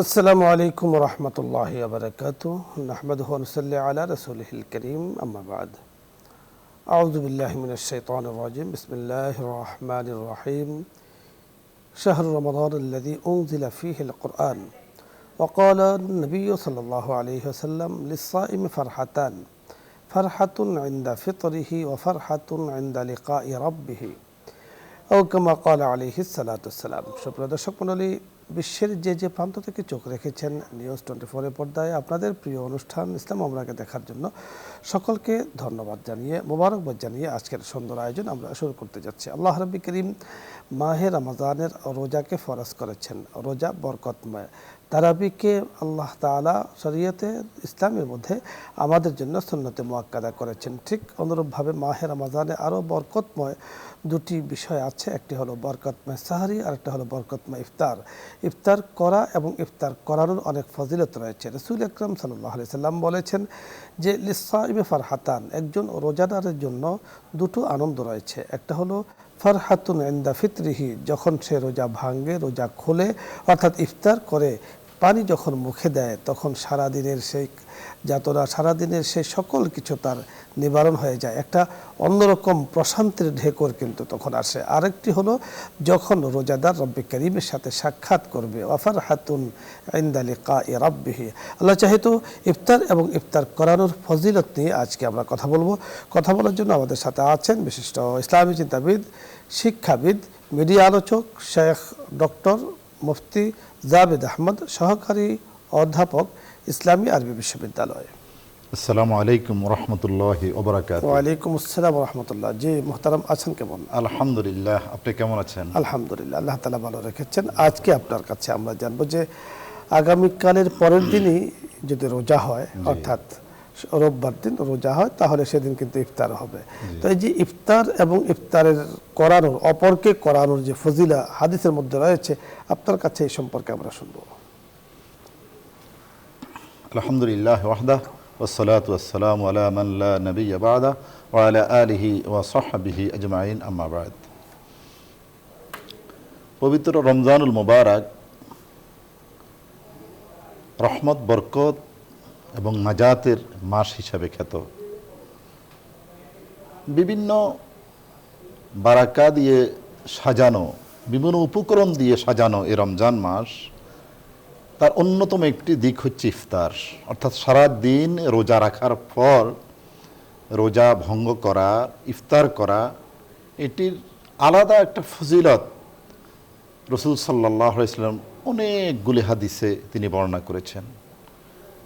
আসসালামু আলাইকুম ওয়া রাহমাতুল্লাহি ওয়া বারাকাতুহু নাহমাদুহু ওয়া নুসাল্লি আলা রাসূলিহিল কারীম আম্মা বা'দ আউযু বিল্লাহি মিনাশ শাইতানির রাজীম বিসমিল্লাহির রাহমানির রাহিম শাহরু রমাদানাল্লাযী উনজিলা ফীহিল কুরআন ওয়া ক্বালা an-নাবিয়্যু সাল্লাল্লাহু আলাইহি ওয়াসাল্লাম লিস-সাইমি ফারহাতান ফারহাতুন 'ইনদা ফিতরিহি ওয়া ফারহাতুন 'ইনদা লিকাই রাব্বিহি আও কামা ক্বালা আলাইহিস সালাতু ওয়াসসালাম। সুপ্রিয় দর্শক মণ্ডলী, বিশ্বের যে প্রান্ত থেকে চোখ রেখেছেন নিউজ 24 পর্দায় আপনাদের প্রিয় অনুষ্ঠান ইসলাম আমরাকে দেখার জন্য সকলকে ধন্যবাদ জানিয়ে মোবারকবাদ জানিয়ে আজকের সুন্দর আয়োজন আমরা শুরু করতে যাচ্ছি। আল্লাহ রাব্বুল কারীম মাহে রমজানের রোজাকে ফরজ করেছেন। রোজা বরকতময়। তারাবিকে আল্লাহ তাআলা শরীয়তে ইসলামের মধ্যে আমাদের জন্য সুন্নতে মুআক্কাদা করেছেন। ঠিক অনুরূপভাবে মাহে রমজানে আরও বরকতময় দুটি বিষয় আছে। একটি হলো বরকতময় সাহরি আর একটা হলো বরকতময় ইফতার। ইফতার করা এবং ইফতার করানোর অনেক ফজিলত রয়েছে। রাসূল আকরাম সাল্লাল্লাহু আলাইহি সাল্লাম বলেছেন যে লিস-সাইমি ফারহাতান, একজন রোজাদারের জন্য দুটো আনন্দ রয়েছে। একটা হলো ফারহাতুন ইনদা ফিতরিহি, যখন সে রোজা ভাঙে, রোজা খোলে, অর্থাৎ ইফতার করে পানি যখন মুখে দেয় তখন সারাদিনের সেই যাতনা, সারাদিনের সেই সকল কিছু তার নিবারণ হয়ে যায়। একটা অন্যরকম প্রশান্তির ঢেকর কিন্তু তখন আসে। আরেকটি হলো যখন রোজাদার রব্বে কারীমের সাথে সাক্ষাৎ করবে, ওয়া ফারহাতুন ইনদা লিকাই রাব্বিহি। আল্লাহ চাহিত ইফতার এবং ইফতার করানোর ফজিলত নিয়ে আজকে আমরা কথা বলবো। কথা বলার জন্য আমাদের সাথে আছেন বিশিষ্ট ইসলামী চিন্তাবিদ, শিক্ষাবিদ, মিডিয়া আলোচক শেখ ডক্টর মুফতি জাবেদ আহমদ, সহকারী অধ্যাপক, ইসলামী আরবি বিশ্ববিদ্যালয়। আসসালামু আলাইকুম ওয়া রাহমাতুল্লাহি ওয়া বারাকাতুহু। ওয়া আলাইকুম আসসালাম ওয়া রাহমাতুল্লাহ। জি মুহতারাম, আছেন কেমন? আলহামদুলিল্লাহ, আপনি কেমন আছেন? আলহামদুলিল্লাহ, আল্লাহ তাআলা ভালো রেখেছেন। আজকে আপনার কাছে আমরা জানবো যে আগামীকালের পরের দিনই যদি রোজা হয়, অর্থাৎ রোববার দিন রোজা হয়, তাহলে সেদিন কিন্তু ইফতার হবে। তো এই যে ইফতার এবং ইফতারের করানোর, অপরকে করানোর যে ফজিলা হাদিসের মধ্যে রয়েছে, আপনার কাছে এই সম্পর্কে আমরা শুনবো। আলহামদুলিল্লাহ ওয়াহদাহ ওয়াসসালাতু ওয়াসসালামু আলা মান লা নাবিয়্যা বা'দা ওয়া আলা আলিহি ওয়া সাহবিহি আজমাইন, আম্মা বা'দ। পবিত্র রমজানুল মুবারক রহমত, বরকত এবং নাজাতের মাস হিসাবে খ্যাত। বিভিন্ন বারাকা দিয়ে সাজানো, বিভিন্ন উপকরণ দিয়ে সাজানো এই রমজান মাস, তার অন্যতম একটি দিক হচ্ছে ইফতার। অর্থাৎ সারা দিন রোজা রাখার পর রোজা ভঙ্গ করা, ইফতার করা, এটির আলাদা একটা ফজিলত রাসূল সাল্লাল্লাহু আলাইহি ওয়াসাল্লাম অনেকগুলি হাদিসে তিনি বর্ণনা করেছেন।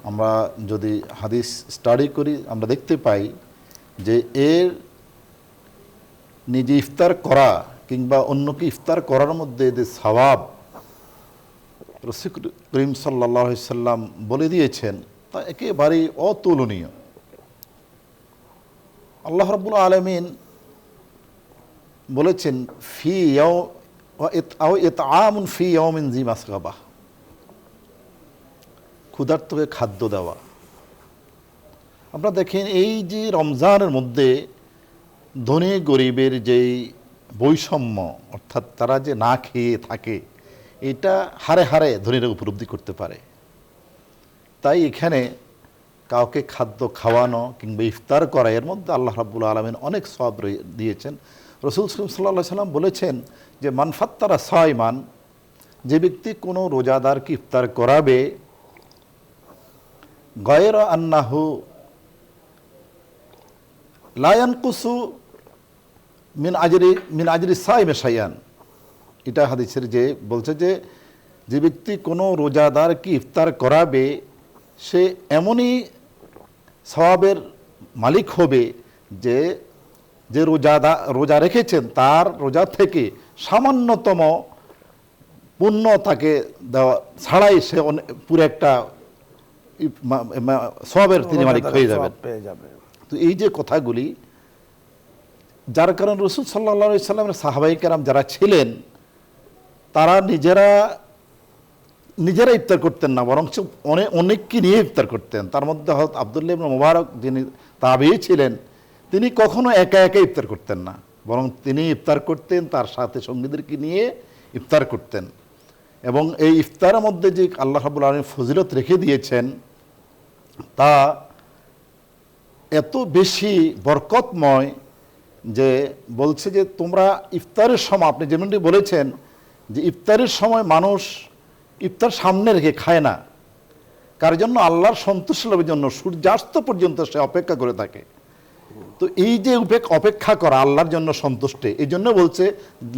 আমরা যদি হাদিস স্টাডি করি আমরা দেখতে পাই যে এর নিজে ইফতার করা কিংবা অন্যকে ইফতার করার মধ্যে যে সওয়াব রাসূল করিম সাল্লাল্লাহু আলাইহি সাল্লাম বলে দিয়েছেন তা একেবারেই অতুলনীয়। আল্লাহ রাব্বুল আলামিন বলেছেন ফি ইতআমুন ফি ইয়াউমিন যি মাসগাবাহ, ক্ষুধার্তকে খাদ্য দেওয়া। আপনারা দেখেন এই যে রমজানের মধ্যে ধনী গরিবের যেই বৈষম্য, অর্থাৎ তারা যে না খেয়ে থাকে, এটা হারে হারে ধনীরা উপলব্ধি করতে পারে। তাই এখানে কাউকে খাদ্য খাওয়ানো কিংবা ইফতার করা, এর মধ্যে আল্লাহ রাব্বুল আলামিন অনেক সওয়াব দিয়েছেন। রাসূল সাল্লাল্লাহু আলাইহি সাল্লাম বলেছেন যে মান ফাত্তারা সাইমান, যে ব্যক্তি কোনো রোজাদারকে ইফতার করাবে, গায়রা আন্নাহু লা ইয়ানকুসু মিন আজরি সাইমি শাইআন, এটা হাদিসের যে বলছে যে যে ব্যক্তি কোনো রোজাদারকে ইফতার করাবে সে এমনই সওয়াবের মালিক হবে যে যে রোজা রেখেছেন তার রোজা থেকে সামান্যতম পুণ্য তাকে দেওয়া ছাড়াই সে পুরো একটা সওয়াবের তিনি মালিক হয়ে যাবেন। তো এই যে কথাগুলি, যার কারণে রাসূল সাল্লাল্লাহু আলাইহি সাল্লামের সাহাবায়ে কেরাম যারা ছিলেন তারা নিজেরা ইফতার করতেন না, বরং অনেককে নিয়ে ইফতার করতেন। তার মধ্যে হযরত আব্দুল্লাহ ইবনে মুবারক যিনি তাবেঈ ছিলেন, তিনি কখনো একা একা ইফতার করতেন না, বরং তিনি ইফতার করতেন তার সাথে সঙ্গীদেরকে নিয়ে ইফতার করতেন। এবং এই ইফতারের মধ্যে যে আল্লাহ রাব্বুল আলামিন ফজিলত রেখে দিয়েছেন তা এত বেশি বরকতময় যে বলছে যে তোমরা ইফতারের সময়, আপনি যেমনটি বলেছেন যে ইফতারের সময় মানুষ ইফতার সামনে রেখে খায় না, কার জন্য? আল্লাহর সন্তুষ্ট লাভের জন্য সূর্যাস্ত পর্যন্ত সে অপেক্ষা করে থাকে। তো এই যে অপেক্ষা করা আল্লাহর জন্য সন্তুষ্টে, এই জন্য বলছে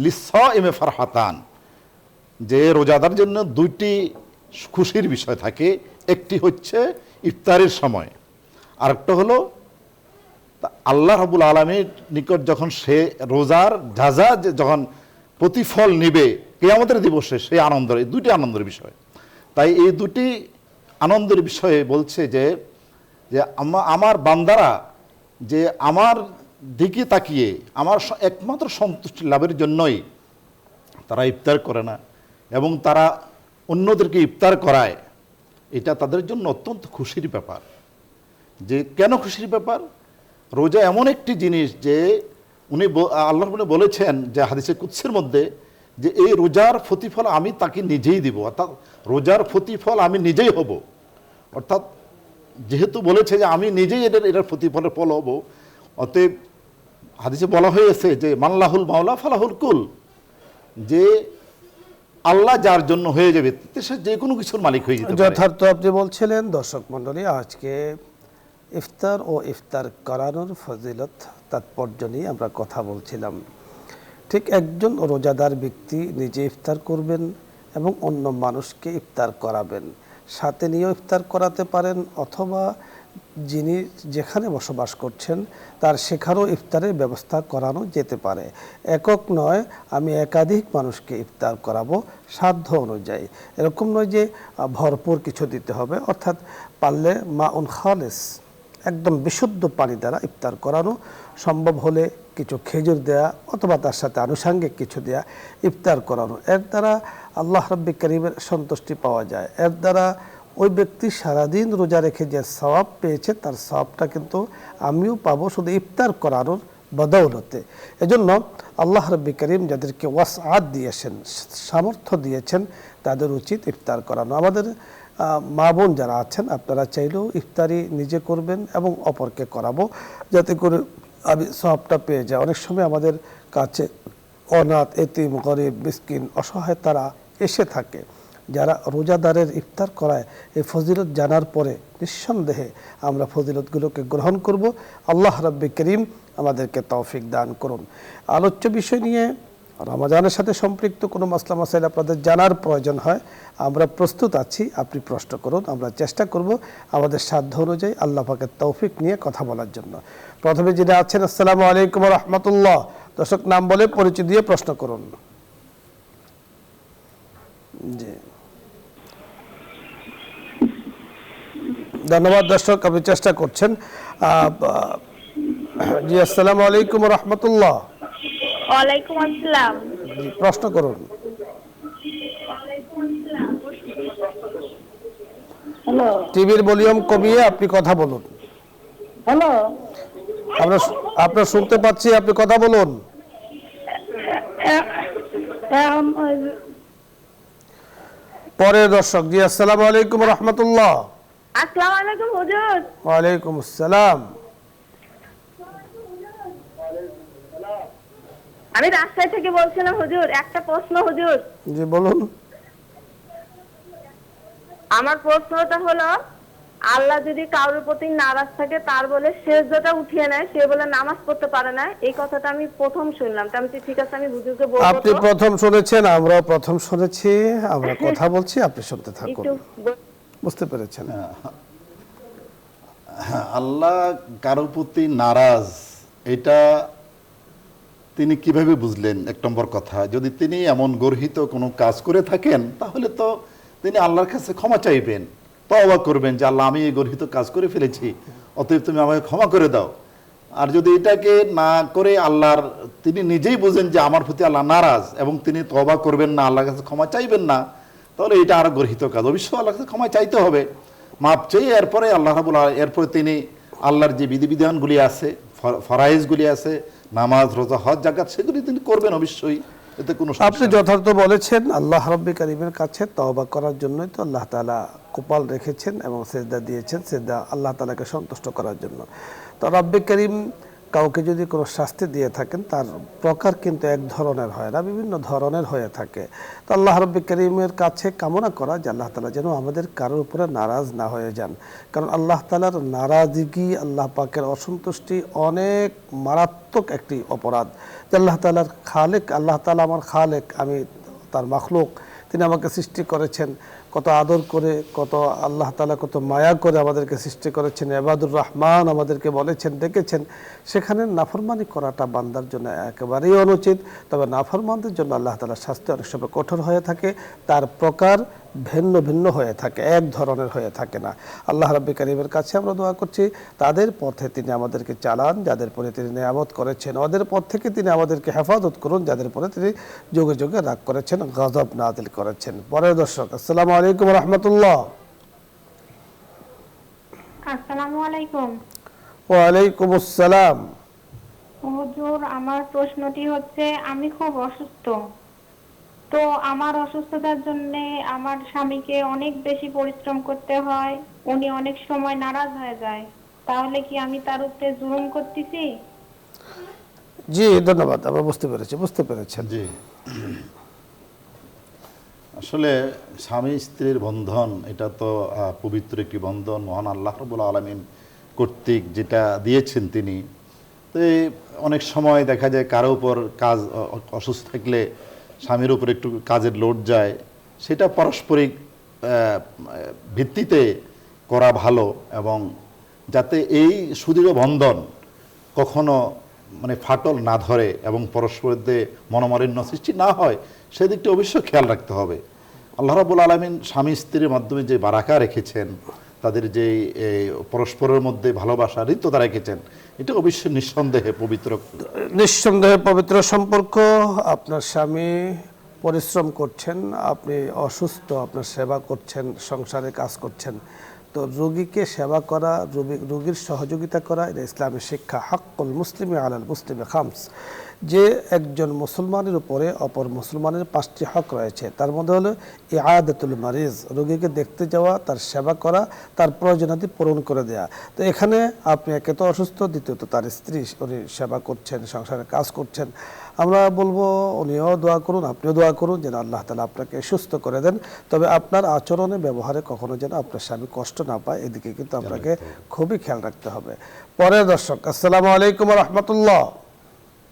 লিসাইমে ফারহাতান, যে রোজাদার জন্য দুইটি খুশির বিষয় থাকে। একটি হচ্ছে ইফতারের সময়, আরেকটা হলো আল্লাহ রাব্বুল আলামিনের নিকট যখন সে রোজার যাজা যখন প্রতিফল নিবে কিয়ামতের দিবসে, সেই আনন্দের, এই দুটি আনন্দের বিষয়। তাই এই দুটি আনন্দের বিষয়ে বলছে যে আমার বান্দারা যে আমার দিকে তাকিয়ে আমার একমাত্র সন্তুষ্টি লাভের জন্যই তারা ইফতার করে না এবং তারা অন্যদেরকে ইফতার করায়, এটা তাদের জন্য অত্যন্ত খুশির ব্যাপার। যে কেন খুশির ব্যাপার? রোজা এমন একটি জিনিস যে উনি আল্লাহ বলেছেন যে হাদিসে কুদসির মধ্যে যে এই রোজার প্রতিফল আমি তাকে নিজেই দিব, অর্থাৎ রোজার প্রতিফল আমি নিজেই হব। অর্থাৎ যেহেতু বলেছে যে আমি নিজেই এটার প্রতিফলের ফল হব, অতএব হাদিসে বলা হয়েছে যে মাল্লাহুল মাওলা ফালাহুল কুল, যে আল্লাহ যার জন্য হয়ে যাবে সে যে কোনো কিছুর মালিক হয়ে যেতে পারে। যথার্থ আপনি বলছিলেন। দর্শক মণ্ডলী, আজকে ইফতার ও ইফতার করানোর ফজিলত তাৎপর্য নিয়ে আমরা কথা বলছিলাম। ঠিক একজন রোজাদার ব্যক্তি নিজে ইফতার করবেন এবং অন্য মানুষকে ইফতার করাবেন, সাথে নিয়েও ইফতার করাতে পারেন, অথবা যিনি যেখানে বসবাস করছেন তার সেখানেও ইফতারের ব্যবস্থা করানো যেতে পারে। একক নয়, আমি একাধিক মানুষকে ইফতার করাবো সাধ্য অনুযায়ী। এরকম নয় যে ভরপুর কিছু দিতে হবে, অর্থাৎ পারলে মাউন খালেস, একদম বিশুদ্ধ পানি দ্বারা ইফতার করানো, সম্ভব হলে কিছু খেজুর দেয়া অথবা তার সাথে আনুষাঙ্গিক কিছু দেয়া ইফতার করানো। এর দ্বারা আল্লাহ রাব্বি কারীমের সন্তুষ্টি পাওয়া যায়। এর দ্বারা ওই ব্যক্তি সারাদিন রোজা রেখে যে সওয়াব পেয়েছে তার সওয়াবটা কিন্তু আমিও পাবো শুধু ইফতার করানোর বদৌলতে। এজন্য আল্লাহ রাব্বি কারীম যাদেরকে ওয়াসআত দিয়েছেন, সামর্থ্য দিয়েছেন, তাদের উচিত ইফতার করানো। আমাদের মা বোন যারা আছেন, আপনারা চাইলেও ইফতারি নিজে করবেন এবং অপরকে করাবো, যাতে করে আমি সওয়াবটা পেয়ে যাই। অনেক সময় আমাদের কাছে অনাথ, এতিম, গরিব, মিসকিন, অসহায় তারা এসে থাকে, যারা রোজাদারের ইফতার করায় এই ফজিলত জানার পরে নিঃসন্দেহে আমরা ফজিলতগুলোকে গ্রহণ করব। আল্লাহ রাব্বি করিম আমাদেরকে তৌফিক দান করুন। আলোচ্য বিষয় নিয়ে রমজানের সাথে সম্পৃক্ত কোনো মাসলা মাসাইল আপনাদের জানার প্রয়োজন হয়, আমরা প্রস্তুত আছি, আপনি প্রশ্ন করুন। আমরা চেষ্টা করব আমাদের সাধ্য অনুযায়ী আল্লাহ পাকের তৌফিক নিয়ে কথা বলার জন্য। প্রথমে যিনি আছেন, আসসালামু আলাইকুম ওয়া রাহমাতুল্লাহ। দর্শক নাম বলে পরিচয় দিয়ে প্রশ্ন করুন। জি, ধন্যবাদ দর্শক, আপনি চেষ্টা করছেন। জি, আসসালামু আলাইকুম ওয়া রাহমাতুল্লাহ। ওয়ালাইকুম আসসালাম। জি, প্রশ্ন করুন। হ্যালো টিভির ভলিউম কমিয়ে আপনি কথা বলুন। হ্যালো, আপনার শুনতে পাচ্ছি, আপনি কথা বলুন। পরের দর্শক, জি আসসালামু আলাইকুম ওয়া রাহমাতুল্লাহ। আসসালামু আলাইকুম হুজুর। ওয়ালাইকুম আসসালাম। আমি রাজশাহী থেকে বলছিলাম হুজুর, একটা প্রশ্ন হুজুর। জি বলুন। আমার প্রশ্নটা হলো, আল্লাহ যদি কারোর প্রতি নারাজ থাকে, তার বলে সেজদাটা উঠিয়ে নেয়, সে বলে নামাজ পড়তে পারে না, এই কথাটা আমি প্রথম শুনলাম। তো আমি ঠিক আছে, আমি হুজুরকে বলবো। আপনি প্রথম শুনেছেন, আমরাও প্রথম শুনেছি, আমরা কথা বলছি, আপনি শুনতে থাকুন। বুঝতে পেরেছেন? আল্লাহ কারো প্রতি নারাজ, এটা তিনি কিভাবে বুঝলেন? এক নম্বর কথা, যদি তিনি এমন গর্হিত কোনো কাজ করে থাকেন তাহলে তো তিনি আল্লাহর কাছে ক্ষমা চাইবেন, তওবা করবেন যে আল্লাহ আমি এই গর্হিত কাজ করে ফেলেছি, অতএব তুমি আমাকে ক্ষমা করে দাও। আর যদি এটাকে না করে আল্লাহর, তিনি নিজেই বুঝেন যে আমার প্রতি আল্লাহ নারাজ এবং তিনি তওবা করবেন না, আল্লাহর কাছে ক্ষমা চাইবেন না, তাহলে এটা আরো গর্হিত কাজ। অবশ্যই আল্লাহর কাছে ক্ষমা চাইতে হবে, মাপ চেয়ে এরপরে আল্লাহ রাব্বুল আলামিন, এরপরে তিনি আল্লাহর যে বিধিবিধানগুলি আছে, ফরাইজগুলি আছে, নামাজ, রোজা, হজ, যাকাত, সেগুলি তিনি করবেন অবশ্যই। এতে কোনো আপনি যথার্থ বলেছেন। আল্লাহ রাব্বি কারীমের কাছে তওবা করার জন্যই তো আল্লাহ তাআলা কপাল রেখেছেন এবং সিজদা দিয়েছেন, সিজদা আল্লাহ তাআলাকে সন্তুষ্ট করার জন্য। তো রাব্বি কারীম কাউকে যদি কোনো শাস্তি দিয়ে থাকেন তার প্রকার কিন্তু এক ধরনের হয় না, বিভিন্ন ধরনের হয়ে থাকে। তো আল্লাহ রাব্বি কারীমের কাছে কামনা করা যে আল্লাহ তাআলা যেন আমাদের কারোর উপরে নারাজ না হয়ে যান, কারণ আল্লাহ তাআলার নারাজগি, আল্লাহ পাকের অসন্তুষ্টি অনেক মারাত্মক একটি অপরাধ। যে আল্লাহ তাআলার খালেক, আল্লাহ তাআলা আমার খালেক, আমি তার মাখলুক, তিনি আমাকে সৃষ্টি করেছেন কত আদর করে, কত আল্লাহ তাআলা কত মায়া করে আমাদেরকে সৃষ্টি করেছেন, ইবাদুর রহমান আমাদেরকে বলেছেন, ডেকেছেন। সেখানে নাফরমানি করাটা বান্দার জন্য একেবারেই অনুচিত। তবে নাফরমানদের জন্য আল্লাহ তাআলার শাস্তি অনেক সময় কঠোর হয়ে থাকে, তার প্রকার ভিন্ন ভিন্ন হয়ে থাকে, এক ধরনের হয়ে থাকে না। আল্লাহ রাব্বি কারীমের কাছে আমরা দোয়া করছি তাদের পথে তিনি আমাদেরকে চালান যাদের পরে তিনি নিয়ামত করেছেন, ওদের পথ থেকে তিনি আমাদেরকে হেফাজত করুন যাদের পরে তিনি যুগে যুগে রাগ করেছেন, গজব নাযিল করেছেন। পরের দর্শক, আসসালামু আলাইকুম রাহমাতুল্লাহ। আসসালামু আলাইকুম। ওয়ালাইকুম আসসালাম। হুজুর, আমার প্রশ্নটি হচ্ছে, আমি খুব অসুস্থ। তো আমার অসুস্থতার জন্য আমার স্বামীকে অনেক বেশি পরিশ্রম করতে হয়, উনি অনেক সময় নারাজ হয়ে যায়। তাহলে কি আমি তার উপরে জুলুম করতেছি? জি ধন্যবাদ, আমরা বুঝতে পেরেছেন। জি, আসলে স্বামী স্ত্রীর বন্ধন এটা তো পবিত্র একটি বন্ধন, মহান আল্লাহ রাব্বুল আলামিন কর্তৃক যেটা দিয়েছেন তিনি। তো অনেক সময় দেখা যায় কারো উপর কাজ অসুস্থ থাকলে স্বামীর উপর একটু কাজের লোড যায়, সেটা পারস্পরিক ভিত্তিতে করা ভালো, এবং যাতে এই সুদৃঢ় বন্ধন কখনো মানে ফাটল না ধরে এবং পরস্পরের মনোমালিন্য সৃষ্টি না হয়, সেদিকটা অবশ্যই খেয়াল রাখতে হবে। আল্লাহ রাব্বুল আলামিন স্বামী স্ত্রীর মাধ্যমে যে বারাকা রেখেছেন, তাদের যে পরস্পরের মধ্যে ভালোবাসা হৃদ্যতা রেখেছেন, এটা অবশ্যই নিঃসন্দেহে পবিত্র সম্পর্ক। আপনার স্বামী পরিশ্রম করছেন, আপনি অসুস্থ, আপনার সেবা করছেন, সংসারে কাজ করছেন। তো রোগীকে সেবা করা, রোগীর সহযোগিতা করা, এটা ইসলামের শিক্ষা। হাক্কুল মুসলিমি আলাল মুসলিমি খামস, যে একজন মুসলমানের উপরে অপর মুসলমানের 5টি হক রয়েছে। তার মধ্যে হলো ইআদাতুল মারিজ, রোগীকে দেখতে যাওয়া, তার সেবা করা, তার প্রয়োজনাদি পূরণ করে দেয়া। তো এখানে আপনি একে তো অসুস্থ, দ্বিতীয়ত তার স্ত্রী, উনি সেবা করছেন, সংসারে কাজ করছেন। আমরা বলবো উনিও দোয়া করুন, আপনিও দোয়া করুন যেন আল্লাহ তাআলা আপনাকে সুস্থ করে দেন। তবে আপনার আচরণে, ব্যবহারে কখনো যেন আপনার স্বামী কষ্ট না পায়, এদিকে কিন্তু আপনাকে খুবই খেয়াল রাখতে হবে। পরের দর্শক, আসসালামু আলাইকুম রাহমাতুল্লাহ।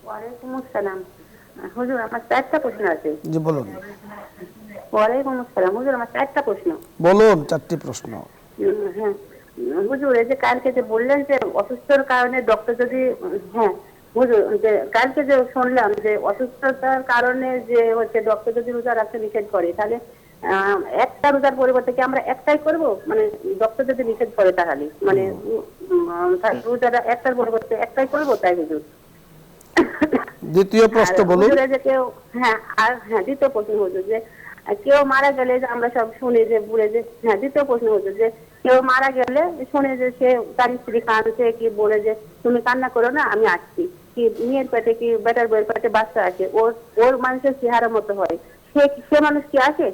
ওয়ালাইকুম আসসালাম। হুজুর, আমার 4টা প্রশ্ন আছে। জি বলুন। ওয়ালাইকুম আসসালাম। হুজুর, আমার 4টা প্রশ্ন। বলুন, 4টি প্রশ্ন। হ্যাঁ হুজুর, এই যে কালকে যে বললেন যে অসুস্থতার কারণে ডক্টর যদি, হ্যাঁ হুজুর, যে কালকে যে শুনলাম যে অসুস্থতার কারণে যে হচ্ছে ডক্টর যদি রোজা রাখতে নিষেধ করে, তাহলে একটা রোজার পরিবর্তে কি আমরা একটাই করব? মানে ডক্টর যদি নিষেধ করে তাহলে মানে রোজাটা একটার পরিবর্তে একটাই করব, তাই হুজুর? দ্বিতীয় প্রশ্ন বলুন। দ্বিতীয় প্রশ্ন হুজুর, যে কেউ মারা গেলে, যে আমরা সব শুনি যে বুড়ে যে, দ্বিতীয় প্রশ্ন হুজুর, যে কেউ মারা গেলে শুনে যে সে তার স্ত্রী কাঁদছে, কি বলে যে তুমি কান্না করো না, আমি আসছি, কি মেয়ের পেটে কি বেটার বইয়ের পেটে বাচ্চা আছে, ওর মানুষের চেহারা মতো হয়, সে মানুষ কি আসে?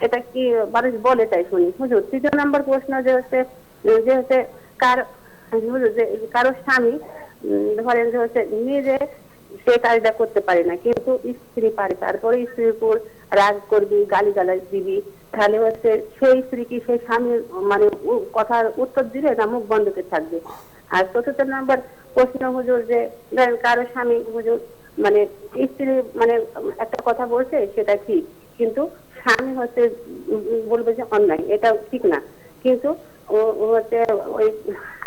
এটা কি মানুষ বলে, তাই শুনি হুজুর। 3 নম্বর প্রশ্ন যে হচ্ছে কারো স্বামী ধরেন যে হচ্ছে নিজে সে কাজটা করতে পারে না, কিন্তু স্ত্রী পারে, তারপরে স্ত্রীর উপর রাগ করবি, গালিগালাজ দিবি, তাহলে হচ্ছে সেই স্ত্রী কি সেই স্বামীর মানে কথার উত্তর দিলে না মুখ বন্ধ করে থাকবে? আর 4 নম্বর প্রশ্ন হুজুর, যে ধরেন কারো স্বামী হুজুর মানে স্ত্রী মানে একটা কথা বলছে সেটা ঠিক, কিন্তু স্বামী হচ্ছে বলবে যে অন্যায়, এটা ঠিক না, কিন্তু ও হচ্ছে ওই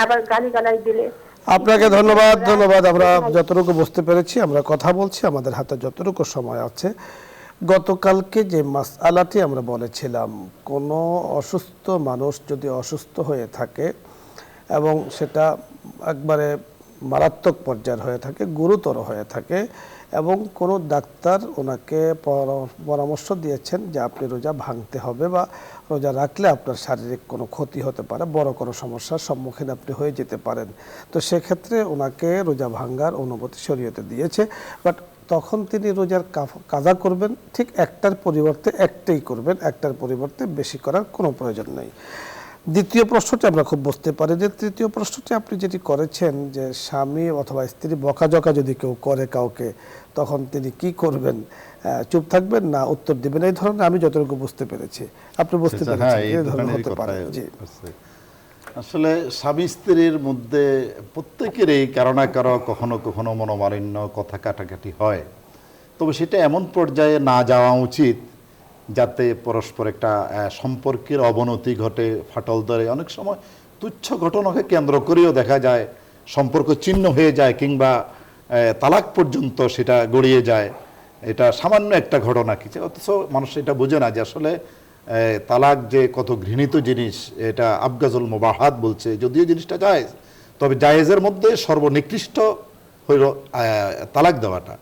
আবার গালিগালাজ দিলে। আপনাকে ধন্যবাদ। আমরা যতটুকু বুঝতে পেরেছি, আমরা কথা বলছি, আমাদের হাতে যতটুকু সময় আছে। গতকালকে যে মাসআলাটি আমরা বলেছিলাম, কোনো অসুস্থ মানুষ যদি অসুস্থ হয়ে থাকে এবং সেটা একবারে মারাত্মক পর্যায়ের হয়ে থাকে, গুরুতর হয়ে থাকে, এবং কোনো ডাক্তার ওনাকে পরামর্শ দিয়েছেন যে আপনি রোজা ভাঙতে হবে বা রোজা রাখলে আপনার শারীরিক কোনো ক্ষতি হতে পারে, বড় কোনো সমস্যার সম্মুখীন আপনি হয়ে যেতে পারেন। তো সেক্ষেত্রে ওনাকে রোজা ভাঙ্গার অনুমতি শরীয়তে দিয়েছে। বাট তখন তিনি রোজার কাজা করবেন, ঠিক একটার পরিবর্তে একটাই করবেন, একটার পরিবর্তে বেশি করার কোনো প্রয়োজন নেই। দ্বিতীয় প্রশ্নটি আমরা খুব বুঝতে পারি। যে তৃতীয় প্রশ্নটি আপনি যেটি করেছেন যে স্বামী অথবা স্ত্রী বকাঝকা যদি কেউ করে কাউকে, তখন তিনি কি করবেন, চুপ থাকবেন না উত্তর দিবেন, এই ধরনের আমি যতটুকু বুঝতে পেরেছি। আপনি বুঝতে পেরেছেন এই ধরনের হতে পারে? জি, আসলে স্বামী স্ত্রীর মধ্যে প্রত্যেকেরই কারো না কারো কখনো কখনো মনোমালিন্য, কথা কাটাকাটি হয়। তবে সেটা এমন পর্যায়ে না যাওয়া উচিত যাতে পরস্পর একটা সম্পর্কের অবনতি ঘটে, ফাটল ধরে। অনেক সময় তুচ্ছ ঘটনাকে কেন্দ্র করেও দেখা যায় সম্পর্ক ছিন্ন হয়ে যায়, কিংবা তালাক পর্যন্ত সেটা গড়িয়ে যায়। এটা সামান্য একটা ঘটনা কিছু, অথচ মানুষ এটা বোঝে না যে আসলে তালাক যে কত ঘৃণিত জিনিস। এটা আবগাজুল মুবাহাত বলছে, যদিও জিনিসটা জায়েজ, তবে জায়েজের মধ্যে সর্বনিকৃষ্ট হইল তালাক দেওয়াটা।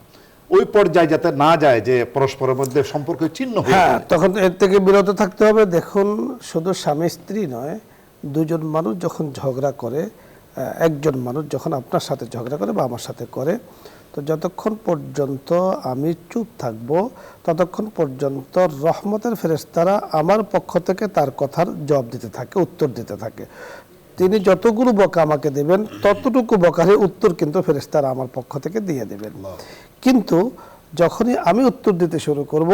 ওই পর্যায়ে যাতে না যায় যে পরস্পরের মধ্যে সম্পর্ক ছিন্ন হয়ে যায়, তখন এর থেকে বিরত থাকতে হবে। দেখুন, শুধু স্বামী স্ত্রী নয়, দুজন মানুষ যখন ঝগড়া করে, একজন মানুষ যখন আপনার সাথে ঝগড়া করে বা আমার সাথে করে, তো যতক্ষণ পর্যন্ত আমি চুপ থাকব ততক্ষণ পর্যন্ত রহমতের ফেরেশতারা আমার পক্ষ থেকে তার কথার জবাব দিতে থাকে, উত্তর দিতে থাকে। তিনি যতগুলো বকা আমাকে দেবেন ততটুকু বকার উত্তর কিন্তু ফেরেশতারা আমার পক্ষ থেকে দিয়ে দেবেন। কিন্তু যখনই আমি উত্তর দিতে শুরু করব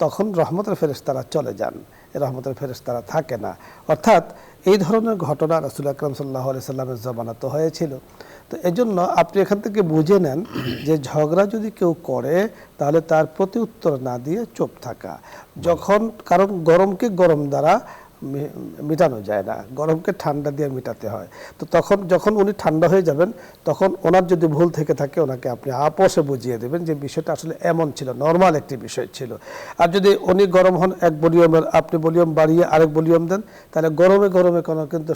তখন রহমতের ফেরেশতারা চলে যান, রহমতের ফেরেশতারা থাকে না। অর্থাৎ এই ধরনের ঘটনা রাসূল আকরাম সাল্লাল্লাহু আলাইহি সাল্লামের জামানাতে হয়েছিল। তো এজন্য আপনি এখান থেকে বুঝে নেন যে ঝগড়া যদি কেউ করে তাহলে তার প্রতি উত্তর না দিয়ে চুপ থাকা। কারণ গরমকে গরম দ্বারা মেটানো যায় না, গরমকে ঠান্ডা দিয়ে মেটাতে হয়। তো তখন যখন উনি ঠান্ডা হয়ে যাবেন, তখন ওনার যদি ভুল থেকে থাকে ওনাকে আপনি আপোষে বুঝিয়ে দেবেন যে বিষয়টা আসলে এমন ছিল, নর্মাল একটি বিষয় ছিল। আর যদি উনি গরম হন এক ভলিউমের, আপনি ভলিউম বাড়িয়ে আরেক ভলিউম দেন, তাহলে গরমে গরমে কোনো কিন্তু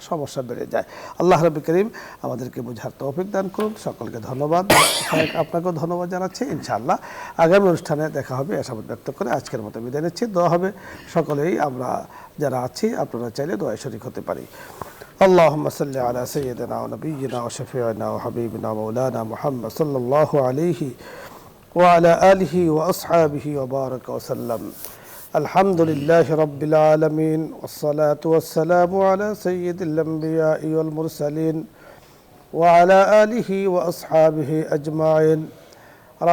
সমস্যা বেড়ে যায়। আল্লাহ রাব্বুল কারীম আমাদেরকে বোঝার তৌফিক দান করুন। সকলকে ধন্যবাদ, আপনাকেও ধন্যবাদ জানাচ্ছি। ইনশাআল্লাহ আগামী অনুষ্ঠানে দেখা হবে আশাবাদ ব্যক্ত করে আজকের মতো বিদায় নিচ্ছি। দোয়া হবে সকলেই আমরা যারা আছি, আপনারা চাইলে দোয়ায় শরীক হতে পারি। আল্লাহুম্মা সাল্লি আলা সাইয়্যিদিনা ওয়া নাবিয়্যিনা ওয়া শাফিঈনা ওয়া হাবিবিনা মাওলানা মুহাম্মদ সাল্লাল্লাহু আলাইহি ওয়া আলা আলিহি ওয়া আসহাবিহি ওয়া বারাকা ওয়া সাল্লাম। আলহামদুলিল্লাহি রাব্বিল আলামিন ওয়াস সালাতু ওয়াস সালামু আলা সাইয়্যিদিল আমবিয়াই ওয়াল মুরসালিন ওয়া আলা আলিহি ওয়া আসহাবিহি আজমাইন।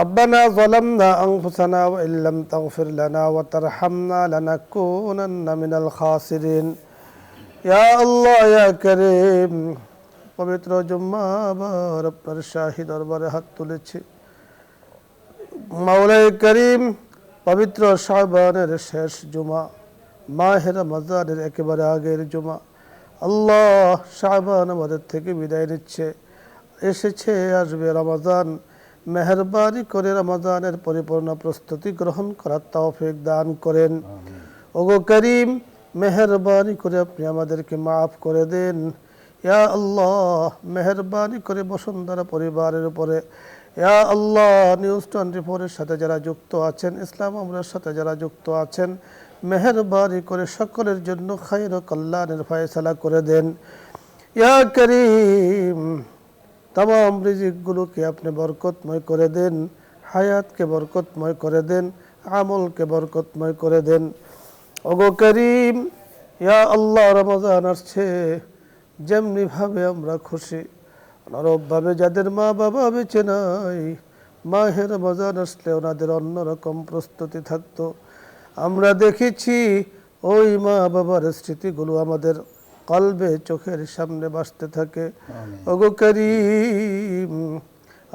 ربنا ظلمنا أنفسنا وإن لم تغفر لنا وترحمنا لنكونن من الخاسرين يا الله يا كريم। পবিত্র জুম্মাবার আপনার শাহী দরবারে হাত তুলেছি। মাওলাই করিম, পবিত্র শাবানের শেষ জুমা, মাহে রমজানের একেবারে আগের জুমা। আল্লাহ, শাবান আমাদের থেকে বিদায় নিচ্ছে, এসেছে, আসবে রমজান। মেহেরবানি করে রমজানের পরিপূর্ণ প্রস্তুতি গ্রহণ করার তৌফিক দান করেন। ওগো করিম, মেহেরবানি করে আপনি আমাদেরকে মাফ করে দেন। ইয়া আল্লাহ, মেহেরবানি করে বসুন্ধরা পরিবারের উপরে, ইয়া আল্লাহ, নিউজ 24-এর সাথে যারা যুক্ত আছেন, ইসলাম আমরার সাথে যারা যুক্ত আছেন, মেহেরবানি করে সকলের জন্য খায়র ও কল্যাণের ফয়সালা করে দেন। ইয়া করিম, तमाम রিজিকগুলোকে আপনি বরকতময় করে দেন, হায়াতকে বরকতময় করে দেন, আমলকে বরকতময় করে দেন। ওগো করিম, ইয়া আল্লাহ, রমজান আসছে, যেমনিভাবে আমরা খুশি, অনুরূপভাবে যাদের মা বাবা বেঁচে নাই, মাহে রমজান আসলে ওনাদের অন্যরকম প্রস্তুতি থাকতো। আমরা দেখেছি ওই মা বাবার স্মৃতিগুলো আমাদের কলবে, চোখের সামনে বাসতে থাকে। ওগো করিম,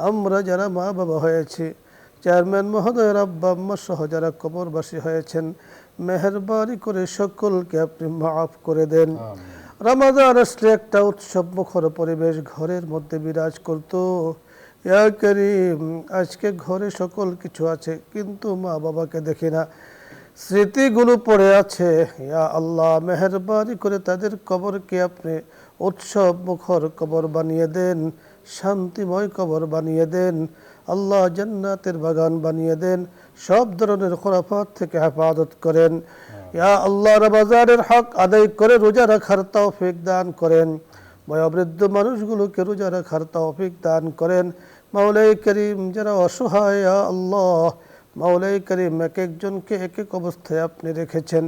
আমরা যারা মা বাবা হয়েছি, চেয়ারম্যান মহোদয়ের আব্বা আম্মা সহ যারা কবরবাসী হয়েছেন, মেহেরবানি করে সকলকে আপনি মাফ করে দেন। রমজান আসলে একটা উৎসব মুখর পরিবেশ ঘরের মধ্যে বিরাজ করত। ইয়া করিম, আজকে ঘরে সকল কিছু আছে কিন্তু মা বাবাকে দেখি না, স্মৃতিগুলো পড়ে আছে। ইয়া আল্লাহ, মেহেরবানি করে তাদের কবরকে আপনি উৎসব মুখর কবর বানিয়ে দেন, শান্তিময় কবর বানিয়ে দেন। আল্লাহ, জান্নাতের বাগান বানিয়ে দেন, সব ধরনের খুরাফাত থেকে হেফাজত করেন। ইয়া আল্লাহ, রমজানের হক আদায় করে রোজা রাখার তৌফিক দান করেন। বয়োবৃদ্ধ মানুষগুলোকে রোজা রাখার তৌফিক দান করেন। মাওলাই করিম যারা অসহায় ইয়া আল্লাহ, মাওলাই করিম এক একজনকে এক এক অবস্থায় আপনি রেখেছেন,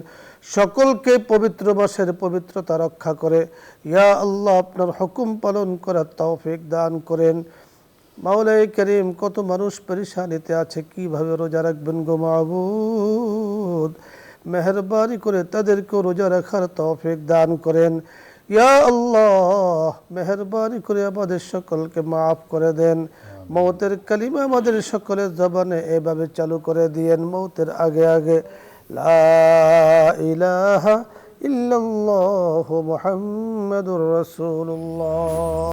সকলকে পবিত্র মাসের পবিত্রতা রক্ষা করে ইয়া আল্লাহ আপনার হুকুম পালন করার তৌফিক দান করেন। মাওলাই করিম কত মানুষ পেরেশানিতে আছে, কিভাবে রোজা রাখবেন গো মাবুদ, মেহেরবানি করে তাদেরকে রোজা রাখার তৌফিক দান করেন ইয়া আল্লাহ। মেহেরবানি করে আমাদের সকলকে মাফ করে দেন। মৌতের কালিমা আমাদের সকলের জবানে এভাবে চালু করে দিয়েন, মৌতের আগে আগে লা ইলাহা ইল্লাল্লাহু মুহাম্মাদুর রাসূলুল্লাহ।